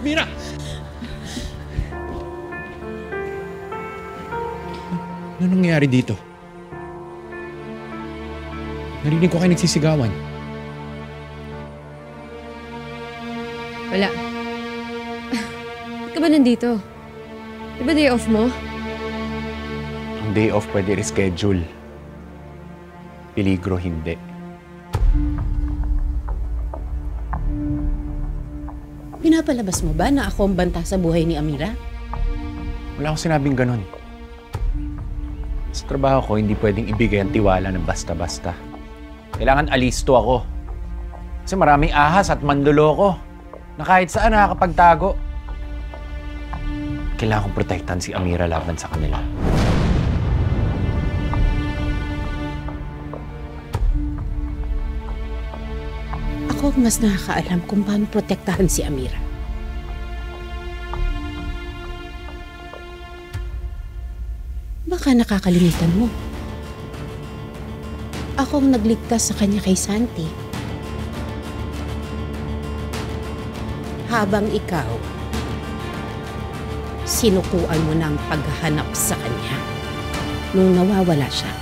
Mira! Ano nangyayari dito? Narinig ko kayo nagsisigawan. Wala. Ba't ka ba nandito? Di ba day off mo? Ang day off pwede reschedule. Peligro hindi. Pinapalabas mo ba na ako ang banta sa buhay ni Amira? Wala akong sinabing ganun. Sa trabaho ko, hindi pwedeng ibigay ang tiwala ng basta-basta. Kailangan alisto ako. Kasi maraming ahas at manduloko na kahit saan nakakapagtago. Kailangan kong protektahan si Amira laban sa kanila. Ako ang mas nakakaalam kung paano protektahan si Amira. Baka nakakalimutan mo. Ako ang nagligtas sa kanya kay Santi. Habang ikaw, sinukuan mo ng paghahanap sa kanya nung nawawala siya.